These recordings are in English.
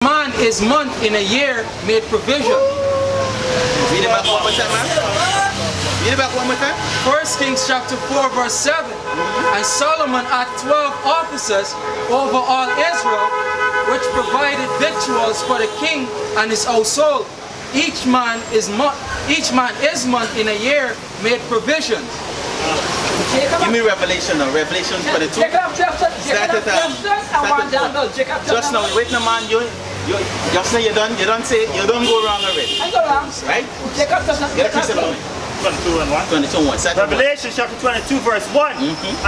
man his month in a year made provision. Read it back one more time, man. Read it back one more time. 1 Kings chapter 4 verse 7. And Solomon had 12 officers over all Israel, which provided victuals for the king and his household. Each man his month in a year made provisions. Give me Revelation now. Revelation 22. Just now, wait no man, just now you don't say, you don't go wrong already. Right? Get a precept for me. 22 and 1. 22 and 1. Revelation chapter 22 verse 1.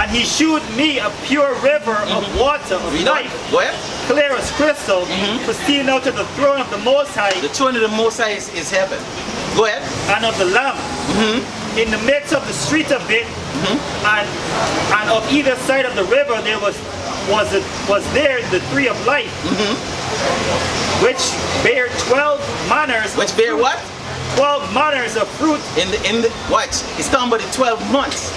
And he shewed me a pure river of water of life. Go ahead. Clear as crystal, proceeding out of the throne of the Most High. The throne of the Most High is heaven. Go ahead. And of the Lamb. In the midst of the street of it, and of either side of the river there was there the tree of life, which bare 12 manners. Which bear what? 12 manners of fruit. In the watch. It's talking about the 12 months.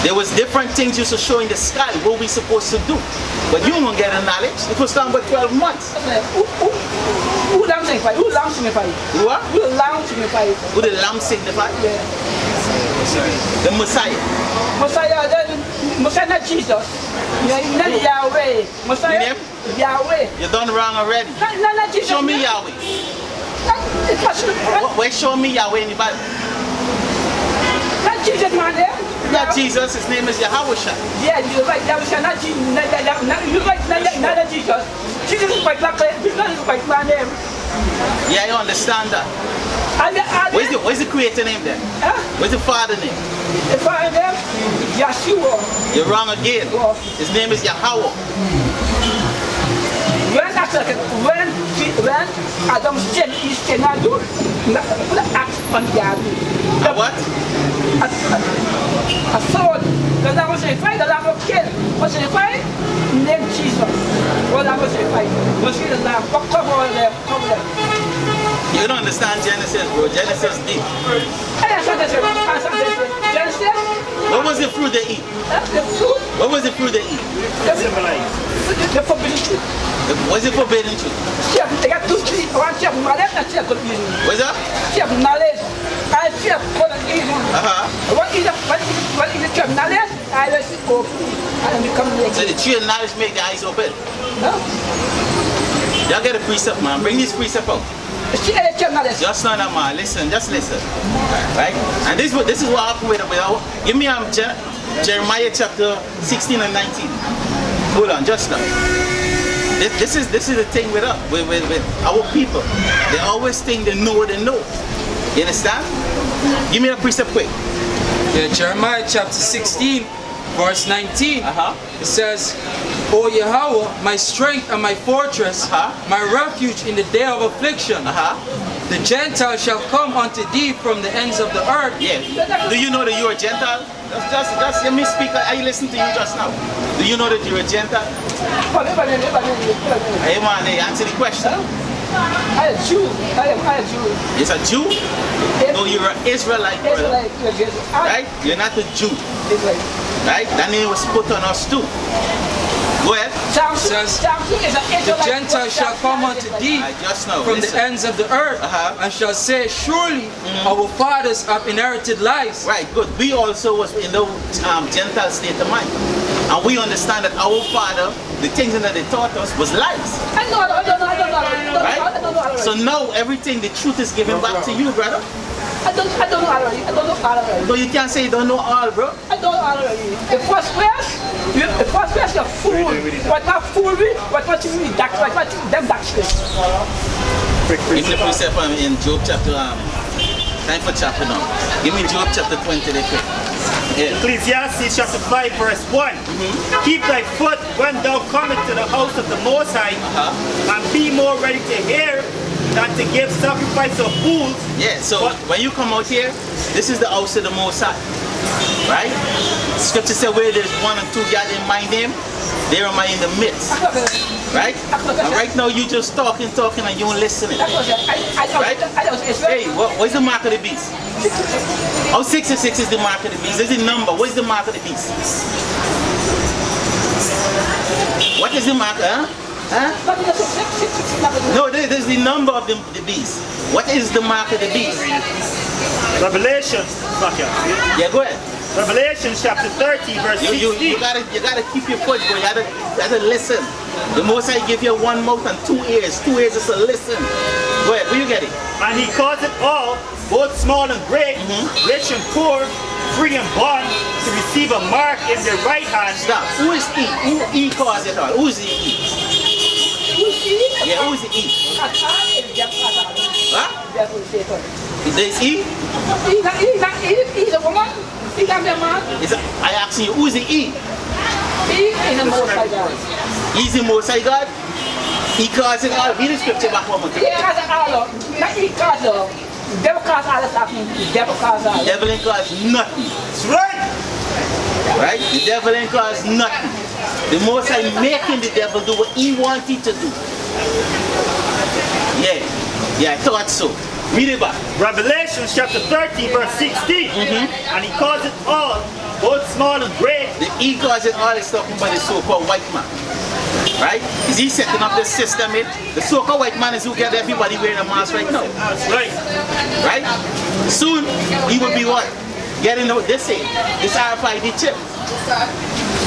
There was different things used to show in the sky what we supposed to do. But you won't get a knowledge. It was talking about 12 months. Who lamb signify? Who lamb signify? Who what? Who the lamb signify? Who the lamb signify? Yeah. The Messiah. Messiah not Jesus. Not Yahweh. Messiah Yahweh. You done wrong already. Not Jesus. Show me Yahweh. Where show me Yahweh in the Bible? Not Jesus, man. There. Not Jesus. His name is Yahweh. Yeah, you're right. Yahweh, not Jesus. You're right. Not Jesus. Jesus is quite black. Jesus is quite man name. Yeah, I understand that. Where's the creator name then? Huh? Where's the father name? The father name? Yeshua. You're wrong again. His name is Yahweh. When Adam said he cannot do act on the what? A sword. The Lamb was a fight, the Lamb of kill. Was it a fight? Name Jesus. Well, that was a fight. Was it the Lamb? Cover them. You don't understand Genesis, bro. Genesis deep. Genesis? What was the fruit they eat? The fruit? What was the fruit they eat? The forbidden fruit. What's the forbidden fruit? Chef, they got two trees. One chef knowledge and chef confusion. What's that? Chef knowledge. I chef confusion. What is the chef knowledge? I will go and become like. So the tree of knowledge make the eyes open? No. Y'all get a precept, man. Bring this precept out. Just not that, man. Listen, just listen. Right? And this is what happened with give me Jeremiah chapter 16 and 19. Hold on, just now. This is the thing with us, with our people. They always think they know what they know. You understand? Give me a precept quick. Yeah, Jeremiah chapter 16, verse 19. It says, O Yahweh, my strength and my fortress, my refuge in the day of affliction. The Gentiles shall come unto thee from the ends of the earth. Yeah. Do you know that you're a Gentile? Just let me speak. I listened to you just now. Do you know that you're a Gentile? Hey man, they answer the question. I am a Jew. I am a Jew. It's a Jew? No, you're an Israelite, brother. Right? You're not a Jew. Right? That name was put on us too. Go ahead. Says, the Gentiles shall come unto thee from the ends of the earth, and shall say, surely our fathers have inherited lies. Right, good. We also was in the Gentile state of mind. And we understand that our father, the things that they taught us was lies. I know. Right? So now everything, the truth is given back to you, brother. I don't know already. So you can't say you don't know all, bro. I don't know already. The first verse, you're fool. What not fool me? What you mean? That's what them that's good. Give me the precept in Job chapter, time for chapter now. Give me Job chapter 20 there quick. Yeah. Ecclesiastes chapter 5 verse 1. Keep thy foot when thou comest to the house of the Most High, and be more ready to hear than to give sacrifice of fools. Yeah, so when you come out here, this is the house of the Most High. Right? Scripture said where there's one and two gathered in my name, there am I in the midst. Right? And right now you just talking and you ain't listening. Right? Hey, what's the mark of the beast? Oh, 66 is the mark of the beast. There's a number. What's the mark of the beast? What is the mark? Huh? No, this is the number of the beast. What is the mark of the beast? Revelation. Yeah, go ahead. Revelation chapter 30 verse 16. You gotta keep your foot going. You gotta listen. The Most High give you one mouth and 2 ears. 2 ears is to listen. Go ahead, where you get it? And he caused it all, both small and great, rich and poor, free and bond, to receive a mark in their right hand. Stop. Who is he? Who he caused it all? Who is the he? Yeah, who is the he? Huh? Is he? He's a woman. He's a man. I ask you, who is the he? He is the Most High God. He's the Most High God? He caused it all. Read the scripture back one more time. He caused it all. Not he caused it all. The devil caused all this happening. The devil caused all. The devil ain't caused nothing. That's right. Right? The devil ain't caused nothing. The Most High making the devil do what he wanted to do. Yeah, I thought so. Read it back. Revelation chapter 30 verse 16. And he caused it all, both small and great. The he caused it all is talking about the so-called white man. Right? Is he setting up the system in? The so-called white man is who get everybody wearing a mask right now. That's right. Right? Soon, he will be what? Getting out this RFID chip.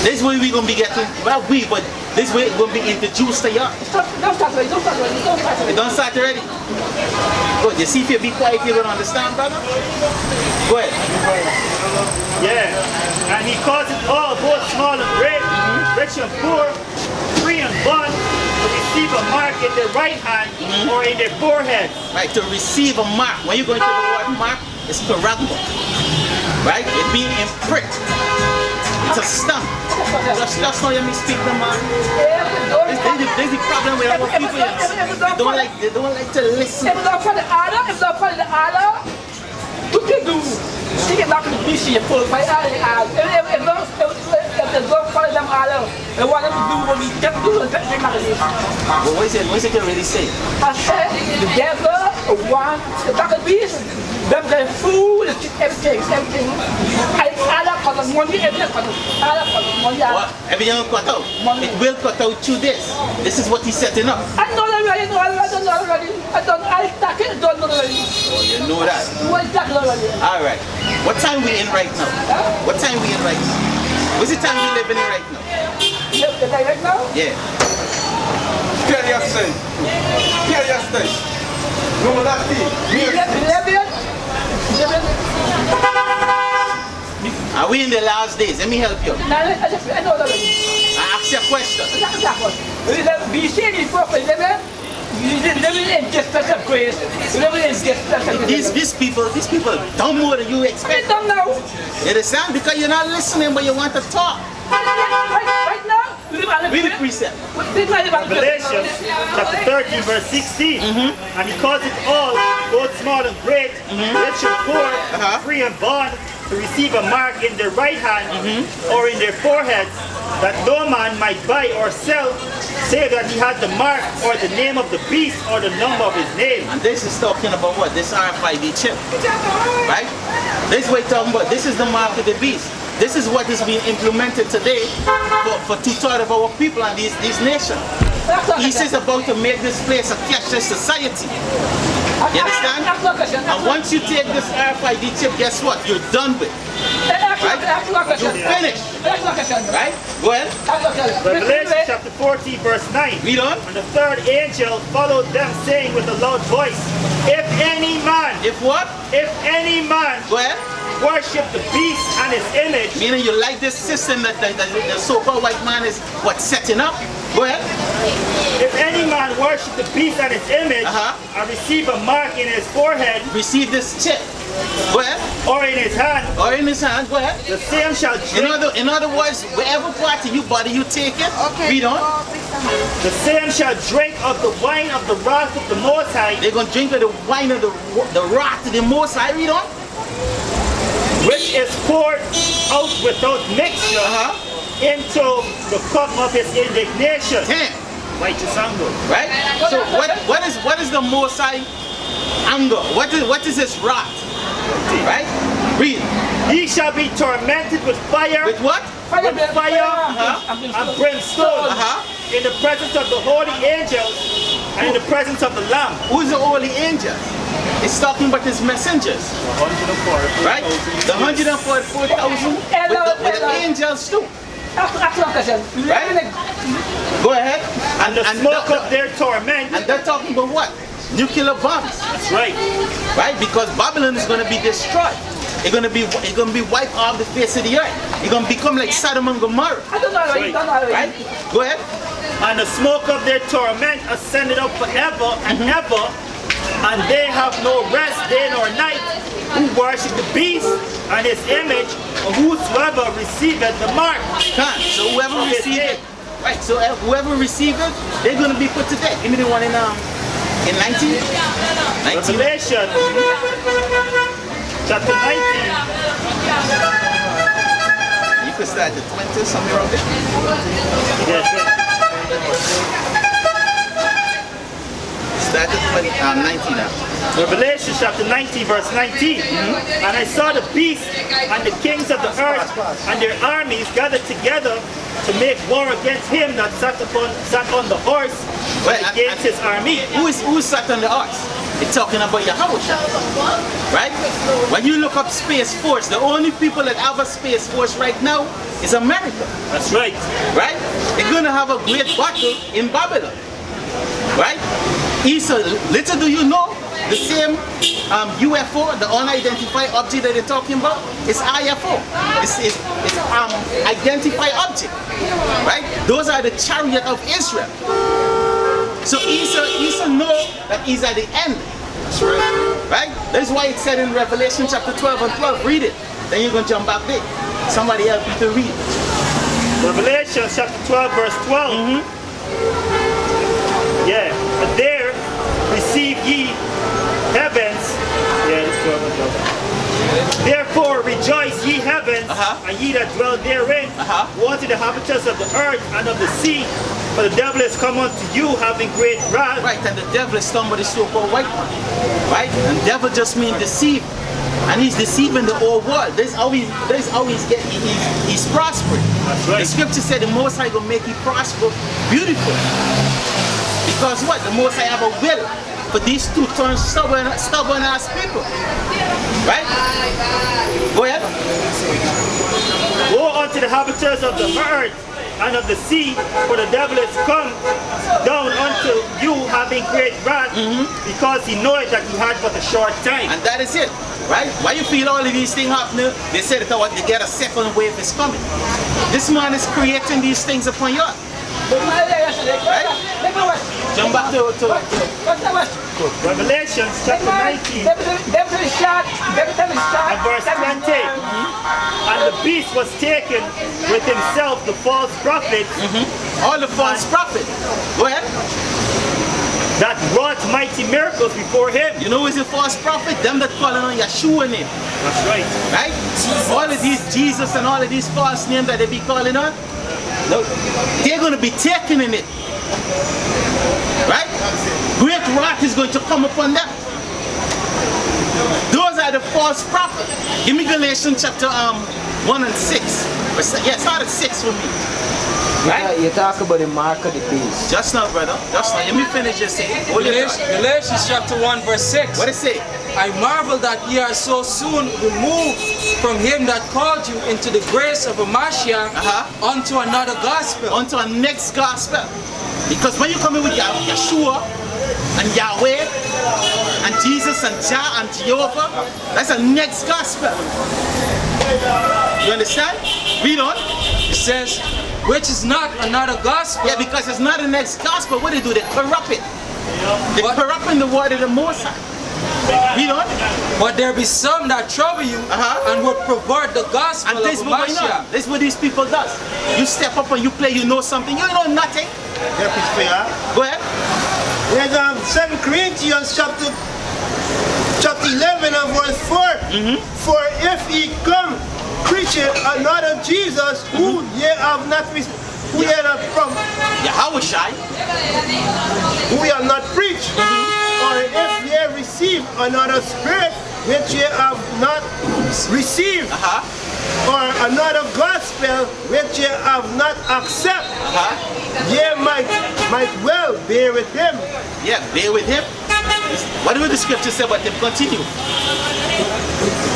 This way we're going to be getting, but this way it's going to be introduced to you. Don't start already. It don't start already? Good. You see if you be quiet, you're going to understand, brother? Go ahead. Yeah. And he caused it all, both small and great, rich and poor, free and bond, to receive a mark in their right hand or in their forehead. Right, to receive a mark. When you go into the word mark, it's correct. Right? It being imprint. It's a stamp. Just now you me speak the man. There's the problem with our people. They don't like to listen. If not for the order, what you do? You get back to the BC and pull my eye. If they don't follow them order, they want them to do what we just do and take them out of this. But what is it you really say? I said, the devil wants the back of the beast. Them get food, everything. I like money, everything. I like money. What? Everything will cut out. It will cut out through this. This is what he's setting up. I know already. I don't know already. Oh, you know that. What is that already? Alright. What time we in right now? What time we in right now? What's the time we living in right now? Right now? Yeah. Tell your son. Tell your son. No, that's it. Are we in the last days? Let me help you. I know already. I ask you a question. Be seen in properly, living in this special grace, living in this special grace. These people don't more than you I expect. don't know. You understand? Because you're not listening, but you want to talk. Right now, Read the precept. Revelation chapter 13 verse 16. And he caused it all, both small and great, rich and poor, free and bond, to receive a mark in their right hand or in their foreheads, that no man might buy or sell, save that he had the mark or the name of the beast or the number of his name. And this is talking about what? This RFID chip. Right? This is what we're talking about. This is the mark of the beast. This is what is being implemented today for 2/3 of our people and these nations. He's about to make this place a cashless society. You understand? And once you take this RFID chip, guess what? You're done with. Right? You're finished. Right? Go ahead. Revelation chapter 14 verse 9. Read on. And the third angel followed them, saying with a loud voice, if any man, If what? if any man Go ahead. worship the beast and his image, Meaning you like this system that the so-called white man is what setting up? Go ahead. if any man worship the beast and his image, and receive a mark in his forehead Receive this chip. Go ahead. or in his hand, Or in his hand. Go ahead. the same shall drink. In other words, wherever part of your body you take it, read on. The same shall drink of the wine of the wrath of the Most High, They're going to drink of the wine of the wrath of the Most High. Read on. which is poured out without mixture into the cup of his indignation. Damn. Righteous anger. Right? So what is the Most High anger? What is his wrath? Right? Read. He shall be tormented with fire. With what? With fire and brimstone. in the presence of the holy angels and in the presence of the Lamb. Who's the holy angel? It's talking about his messengers. Right? The 144,000 with the angels too. Right? Go ahead. And the smoke of their torment. And they're talking about what? Nuclear bombs. That's right. Right? Because Babylon is going to be destroyed. It's going to be wiped off the face of the earth. It's going to become like Sodom and Gomorrah. Right? Go ahead. And the smoke of their torment ascended up forever and ever, and they have no rest day nor night, who worship the beast and his image, and whosoever receiveth the mark. So whoever receives it, right? So whoever receives it, they're going to be put to death. Give me the one in 19. Revelation chapter 19. You could start at 20, somewhere around there. Yes, sir. Start at 19 now. Revelation chapter 19 verse 19. And I saw the beast and the kings of the earth and their armies gathered together to make war against him that sat on the horse and against his army. Who sat on the horse? It's talking about Yahweh, right? When you look up Space Force, the only people that have a Space Force right now is America. That's right. Right? They're going to have a great battle in Babylon. Right? Little do you know, the same UFO, the unidentified object that they're talking about, is IFO. It's identified object. Right? Those are the chariot of Israel. So Esau knows that he's at the end. That's right. That's why it said in Revelation chapter 12 and 12, read it. Then you're going to jump back there. Somebody help you to read. Revelation chapter 12 verse 12. Yeah, but there receive ye heavens. Yeah, it's 12 and 12. Therefore rejoice ye heavens, and ye that dwell therein. Woe to the inhabitants of the earth and of the sea, for the devil is come unto you having great wrath. Right, and the devil is somebody so-called white man. Right? And devil just means deceive. And he's deceiving the whole world. This is how he's prospering. That's right. The scripture said the Most High will make you prosper beautiful. Because what? The Most High have a will for these two turn stubborn ass people. Right? Go ahead. Woe unto the inhabitants of the earth and of the sea, for the devil is come down unto you having great wrath, because he knoweth that he had but a short time. And that is it. Right? Why you feel all of these things happening? They said that they get a second wave is coming. This man is creating these things upon you. Right? Jump back to Revelation chapter 19 and verse 20. And the beast was taken with himself, the false prophet. All the false prophets. Go ahead. That wrought mighty miracles before him. You know who is a false prophet? Them that calling on Yeshua name. That's right. Right? All of these Jesus and all of these false names that they be calling on, they're going to be taken in it. Right? Great wrath is going to come upon them. Those are the false prophets. Give me Galatians chapter 1 and 6. Yeah, start at 6 for me. Right? You talk about the mark of the beast. Just now, brother. Just now. Let me finish this thing. Galatians chapter 1 verse 6. What it say? I marvel that ye are so soon removed from him that called you into the grace of a Mashiach unto another gospel. Unto a next gospel. Because when you come in with Yeshua and Yahweh and Jesus and Jah and Jehovah, that's a next gospel. You understand? Read on. It says, which is not another gospel. Yeah, because it's not the next gospel. What they do? They corrupt it. They're corrupting the word of the Most High. Read on. But there be some that trouble you and would pervert the gospel and this of Mashiach. This is what these people does. You step up and you play, you know something. You know nothing. Go ahead. There's 2 Corinthians chapter 11 and verse 4. For if ye come preaching another Jesus who ye have not who ye have from Yahweh Shai, who we have not preached, or or if ye receive another spirit which ye have not received, or another gospel which ye have not accepted, ye might well bear with him. Yeah, bear with him. What do the scripture say about him? Continue.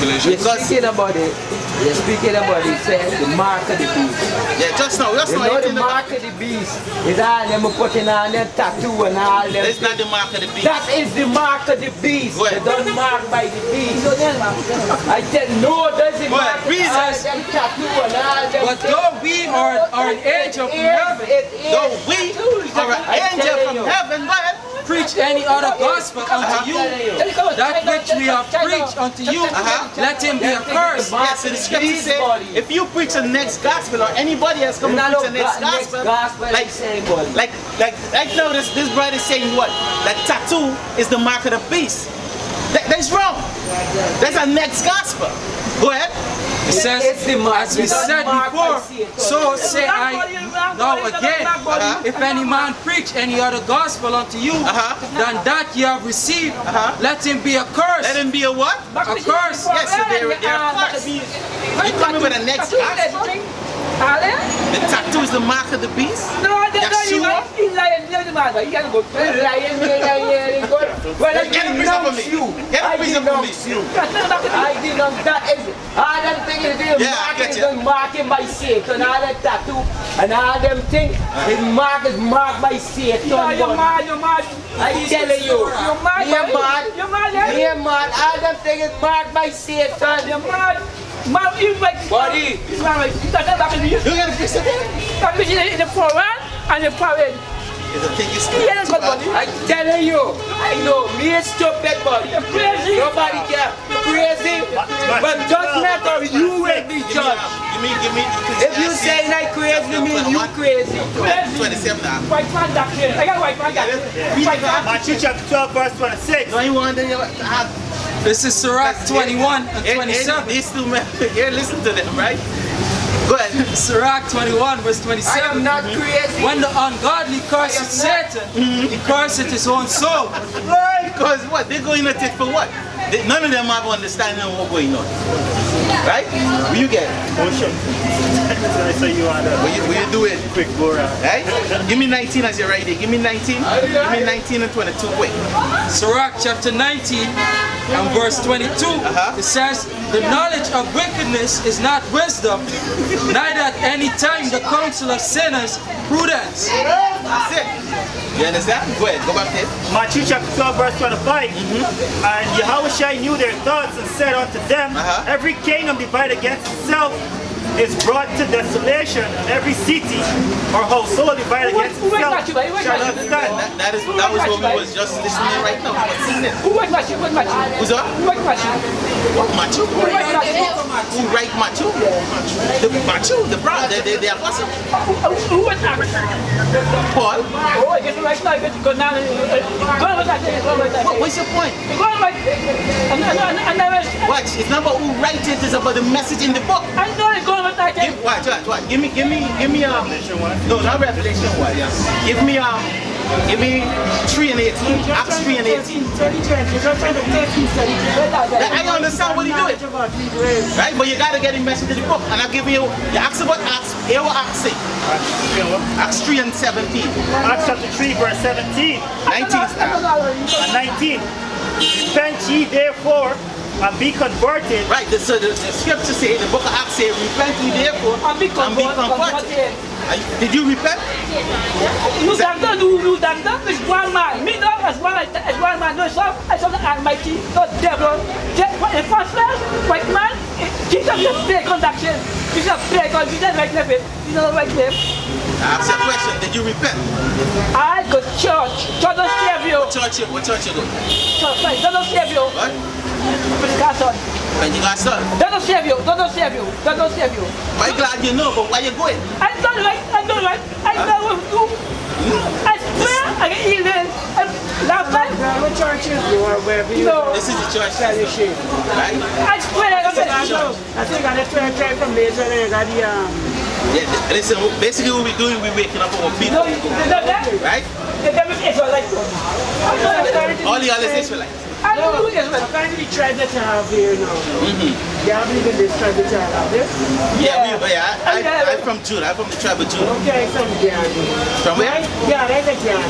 You're speaking about it. You're speaking about it, says the mark of the beast. Yeah, just now. You know the mark of the beast is all them putting on their tattoo and all them. That's not the mark of the beast. That is the mark of the beast. They don't mark by the beast. I said no, there's the mark of them tattoo and all them. But though we are an angel from heaven, though we are an angel from heaven, preach any other gospel unto you, that which we have preached unto you, let him be accursed. Yes, so the scripture says, if you preach the next gospel or anybody else come and preach the next gospel, like now this brother is saying what? That tattoo is the mark of the beast. That's wrong. That's a next gospel. Go ahead. It says, as we said before, so say I now again, if any man preach any other gospel unto you than that you have received, let him be accursed. Let him be a what? Accursed. Yes, so they're accursed. You coming with a next gospel? The tattoo is the mark of the beast? No, he's lying. He's lying. He can't go. Get a piece of me. Get a piece of me. I did not. That is all them things is marking by Satan. All that tattoo and all them things is marked by Satan. You're mad. I'm telling you. You're mad. You're mad. All them things is marked by Satan. You're mad. Body. You got a piece of it? In the forehand and the parade. I'm telling you, I know, me is stupid body. Crazy. Nobody care. Crazy. But judgment of you will be judged. Give me. If you say I crazy, you mean you crazy. 27 now. White man doctrine. I got white man doctrine. Matthew chapter 12 verse 26. Don't you want to have... This is Sirach 21 and 27. These two men, here, listen to them, right? Go ahead. Sirach 21 verse 27. I am not crazy. When the ungodly curses Satan, he curses his own soul. Right, because what? They're going at it for what? None of them have understanding of what's going on. Right? Will you get it? Oh, sure. So you want Will you do it? quick go around. Right? Give me 19 as you're right there. Give me 19. Give me 19 and 22 quick. Sirach chapter 19 and verse 22. It says, the knowledge of wickedness is not wisdom, neither at any time the counsel of sinners prudence. That's it. You understand? Go ahead. Go back there. Matthew chapter 12 verse 25. And Yahushua knew their thoughts and said unto them, every kingdom divided against itself is brought to desolation, and every city or household divided against itself shall not stand. That was what we was just listening right now. Who went Matthew? Who's that? Who went Matthew? What Matthew? Who went Matthew? Who write Matthew? The brother, the apostle. Who went Matthew? Paul. Oh, I guess right now, go now. What's your point? Watch, it's not about who writes it, it's about the message in the book. I know it's going with that. Watch. Give me no, not Revelation 1. Give me 3 and 18. Acts 3 and 18. I understand what he's doing. Right? But you gotta get the message in the book. And I'll give you Acts about Acts. Here what Acts say. Acts 3 and 17. Acts chapter 3 verse 17. 19 and 19. Repent ye therefore and be converted. Right, the scripture say, the book of Acts say, repent ye therefore and be converted. Did you repent? You done that with one man. Me know as one man. No, so I saw the Almighty, no devil. In the first place, white man, Jesus is a fake conduction. Jesus is a fake conduction. Jesus is right left. Jesus is right left. I ask you a question. Did you repent? I go to church. Church don't save you. What church you go? Church don't save you. What? Pentecostal. Pentecostal. That don't save you. That don't save you. That don't save you. I'm glad you know, but why you going? I don't right. I know what to do. I swear I get healed. Last time. What church is you or wherever you No. This is the church. Right? I swear I got it. I think I got a try from Israel and I got the Yeah, listen, basically what we're doing, we're waking up our people. Right? All the others Israelites. According to the tribe that you have here now, you have believe in this tribe that you have there? I'm from Judah. I'm from the tribe of Judah. Okay, from Guyana. From where? Yeah, that's a Guyana.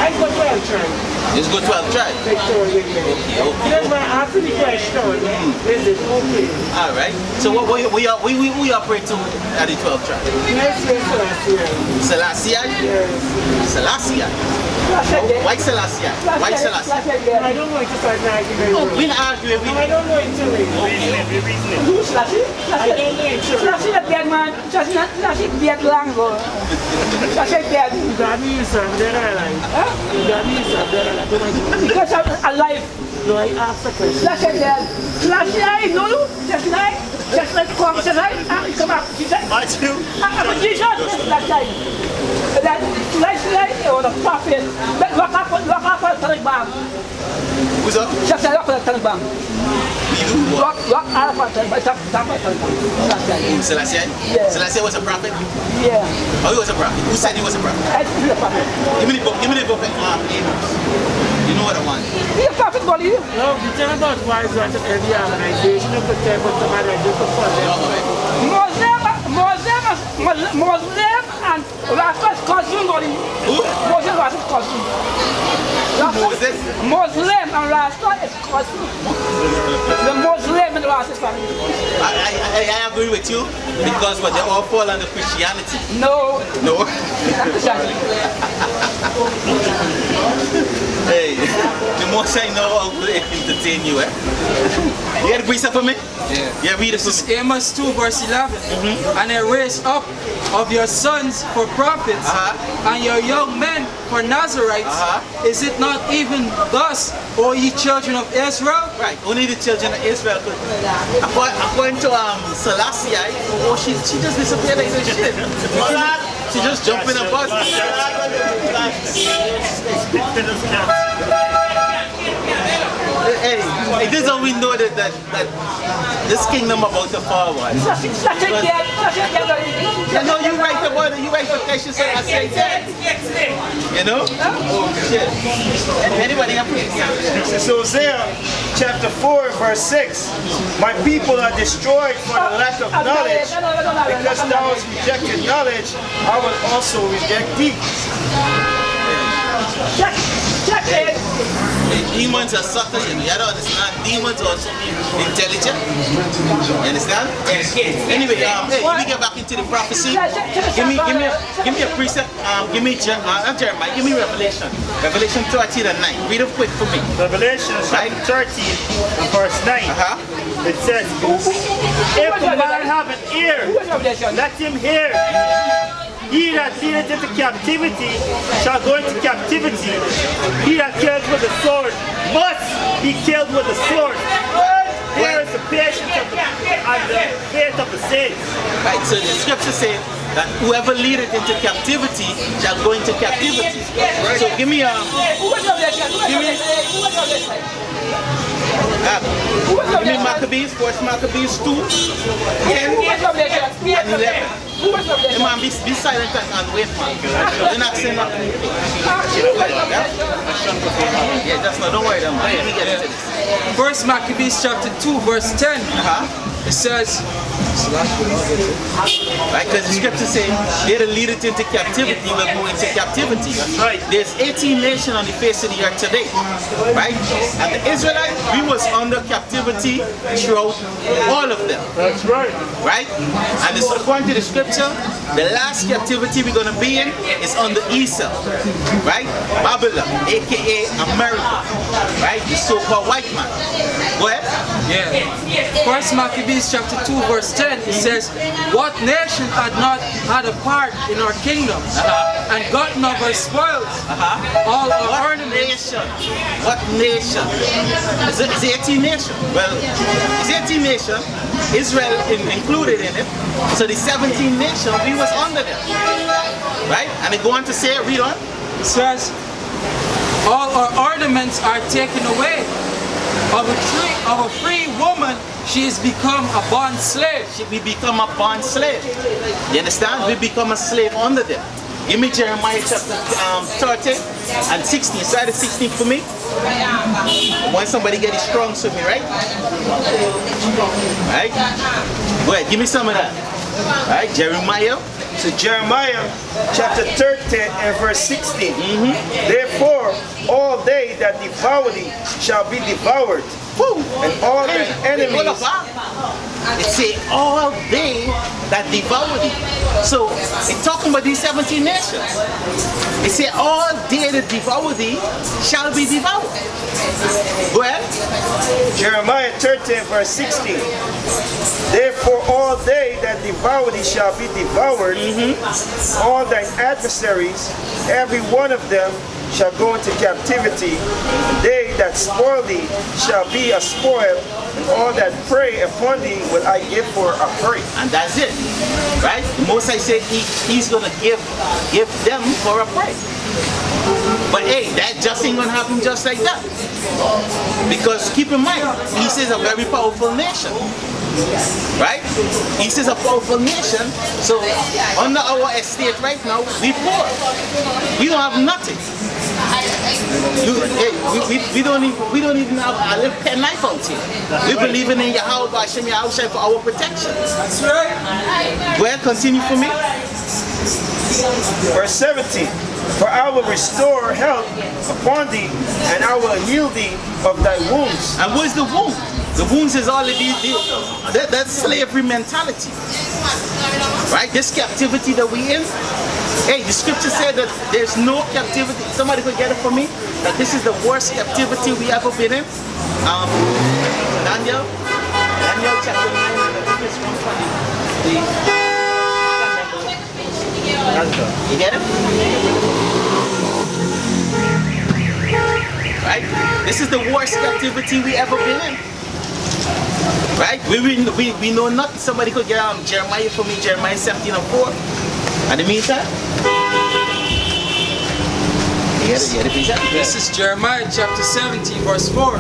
I go 12 tribes. Let's go 12 tribes. Victoria, yeah. Okay. That's why I asked the question. Is it okay? All right. So what we operate to at the 12 tribes? Yes, Selassie. Selassie? Yes. Selassie. Why Selassie? Why Selassie? I don't know if it's like that. We're not arguing. I don't know it too. Who's Selassie? I don't know it too. Selassie is dead, man. Selassie is dead long ago. Selassie is dead. God means I'm dead alive. God means I'm dead alive. Because I'm alive. No, I asked the question. Selassie is dead. Selassie, I know you. Selassie, come up. Matthew. I'm Jesus. Selassie. That Selassie was a prophet. Lock up on the Taliban. Who's up? Selassie, lock on the Taliban. Lock up on the Taliban. Selassie? Yeah. Selassie was a prophet? Yeah. Oh, he was a prophet. Who said he was a prophet? He's a prophet. Give me the book. Give me the book. You know what I want. He's a prophet, buddy. No, the thing about why is that every organization of the type of somebody that just for Muslim and Rasta's cousin, buddy. Muslim Rasta's cousin. Moses? Muslim and Rasta is cousin. The Muslim and Rasta's family. I agree with you because they all fall under Christianity. No. No. Hey, the more I know how to entertain you, eh? You got a precept for me? Yeah, read it for me. Amos 2 verse 11. And I raise up of your sons for prophets and your young men for Nazarites. Is it not even thus, O ye children of Israel? Right, only the children of Israel could. According to Selassie, she just disappeared like this shit. She just jumped in a bus. Hey, this is how we know that this kingdom about to fall. You know, you write about it, you write for Cassius and I say that. You know? Oh shit. Anybody have This is Hosea chapter 4 verse 6. My people are destroyed for the lack of knowledge. Because thou hast rejected knowledge, I will also reject thee. Check it. Demons are subtle, you don't understand. Demons are also intelligent. You understand? Anyway, hey, let me get back into the prophecy. Give me a precept. Give me not Jeremiah. Give me Revelation. Revelation 13 and 9. Read it quick for me. Revelation chapter 13 and verse 9. It says, if a man have an ear, let him hear. He that leadeth into captivity shall go into captivity. He that kills with the sword must be killed with the sword. Where is the patience of and the faith of the saints? Right, so the scripture says that whoever leadeth into captivity shall go into captivity. So give me Maccabees, 1 Maccabees 2, 10 and 11. Hey man, be silent and wait, man. You're not saying nothing. Yeah, that's not, don't worry, man. Let me get into this. First Maccabees chapter 2 verse 10. It says, right, because the scripture says they that lead it into captivity will go into captivity. That's right. There's 18 nations on the face of the earth today. Right? And the Israelites, we was under captivity throughout all of them. That's right. Right? And this, according to the scripture, the last captivity we're going to be in is under Esau. Right? Babylon, aka America. Right? The so-called white man. Go ahead. Yeah. First Maccabees chapter 2 verse 10, it says, what nation had not had a part in our kingdom and gotten of our spoils? All our ornaments. What nation? Is it 18 nations? Well, it's 18 nations, Israel included in it. So the 17 nations, we was under them. Right? And they go on to say, read on. It says, all our ornaments are taken away, Of a free woman, she has become a bond slave. We become a bond slave. You understand? We become a slave under them. Give me Jeremiah chapter 13 and 16. Start at 16 for me. When somebody get it strong to me, right? Right? Go ahead, give me some of that. Right? Jeremiah. So Jeremiah chapter 13 and verse 16. Therefore, all they that devour thee shall be devoured. Woo. And all their enemies. It say all they that devour thee. So it's talking about these 17 nations. It say all they that devour thee shall be devoured. Go ahead. Jeremiah 13 verse 16. Therefore all they that devour thee shall be devoured. All thine adversaries, every one of them, shall go into captivity. They that spoil thee shall be a spoil, and all that prey upon thee will I give for a prey. And that's it, right? Moses said he's gonna give them for a prey. But hey, that just ain't gonna happen just like that. Because keep in mind, he says a very powerful nation. Right? He says a powerful nation. So under our estate right now, we poor. We don't have nothing. We don't even have a little pen knife out here. We believe in Yahweh Hashem Yahushua for our protection. That's right. Go ahead, continue for me. Verse 17. For I will restore health upon thee, and I will heal thee of thy wounds. And what's the wound? The wounds is already that slavery mentality. Right? This captivity that we in. Hey, the scripture said that there's no captivity. Somebody could get it for me? That this is the worst captivity we ever been in. Daniel chapter 9, I think it's 120. You get it? Right? This is the worst captivity we ever been in. Right? We know nothing. Somebody could get Jeremiah for me, Jeremiah 17 and 4. In the meantime, this is Jeremiah chapter 17 verse 4.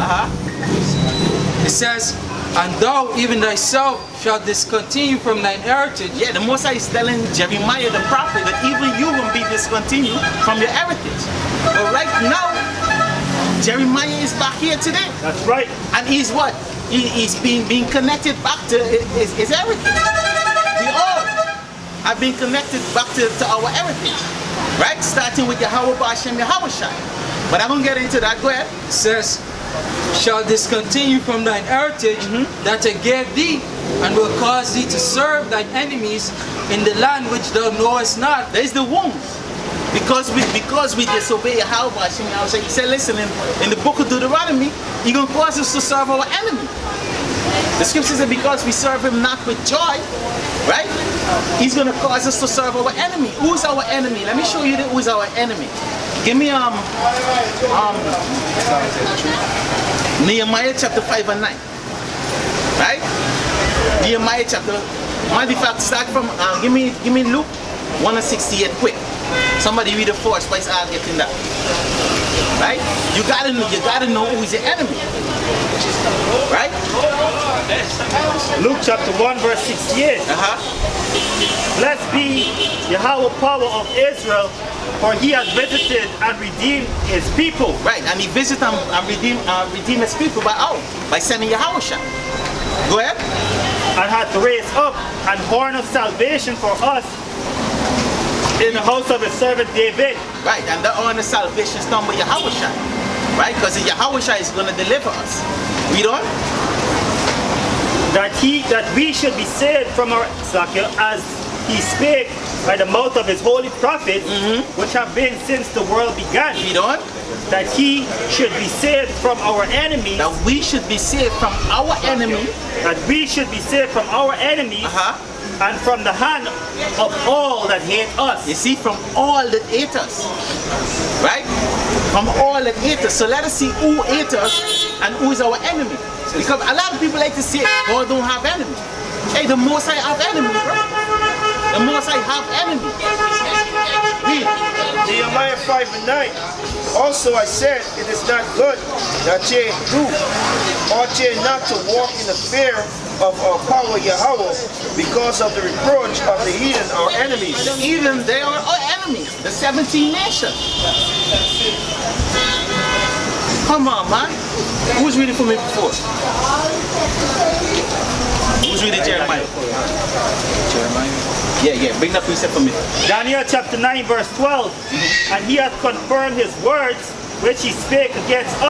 It says, and thou even thyself shalt discontinue from thine heritage. Yeah, the Most High is telling Jeremiah the prophet that even you will be discontinued from your heritage. But right now, Jeremiah is back here today. That's right. And he's what? He's being connected back to his heritage. We all have been connected back to our heritage. Right? Starting with Yahweh Hashem Yahushua. But I'm going to get into that. Go ahead. It says, shall discontinue from thine heritage that I gave thee, and will cause thee to serve thine enemies in the land which thou knowest not. There is the wound. Because we disobey Yahweh Hashem Yahushua. He said, listen, in the book of Deuteronomy, he's going to cause us to serve our enemy. The scripture says because we serve him not with joy, right? He's going to cause us to serve our enemy. Who's our enemy? Let me show you who's our enemy. Give me Nehemiah chapter 5 and 9. Right? Nehemiah chapter. Matter of fact, start from give me Luke 1 and 68 quick. Somebody read it for us, but I'll get in that. Right? You gotta know who's your enemy. Right? Luke chapter 1 verse 68. Blessed be Yahweh power of Israel, for he has visited and redeemed his people. Right, and he visited and redeemed his people by sending Yahushua. Go ahead. And hath raised up an horn of salvation for us in the house of his servant David. Right, and that horn of salvation is done by Yahushua. Right, because Yahushua is going to deliver us. Read on. That we should be saved from our as he spake by the mouth of his holy prophets, which have been since the world began. Read on. That he should be saved from our enemies. That we should be saved from our enemy. That we should be saved from our enemies. And from the hand of all that hate us. You see, from all that hate us. Right? From all that hate us. So let us see who hate us and who is our enemy. Because a lot of people like to say, God don't have enemies. Hey, the Most High have enemies, right? The Most High have enemies. Read. Nehemiah 5 and 9. Also I said, it is not good that ye do, ought ye not to walk in the fear of our power Yahweh, because of the reproach of the heathen, our enemies. The heathen, they are our enemies, the 17 nations. Come on, man. Who was reading for me before? Who's reading Jeremiah? Yeah, bring that precept for me. Daniel chapter 9 verse 12. And he hath confirmed his words which he spake against us.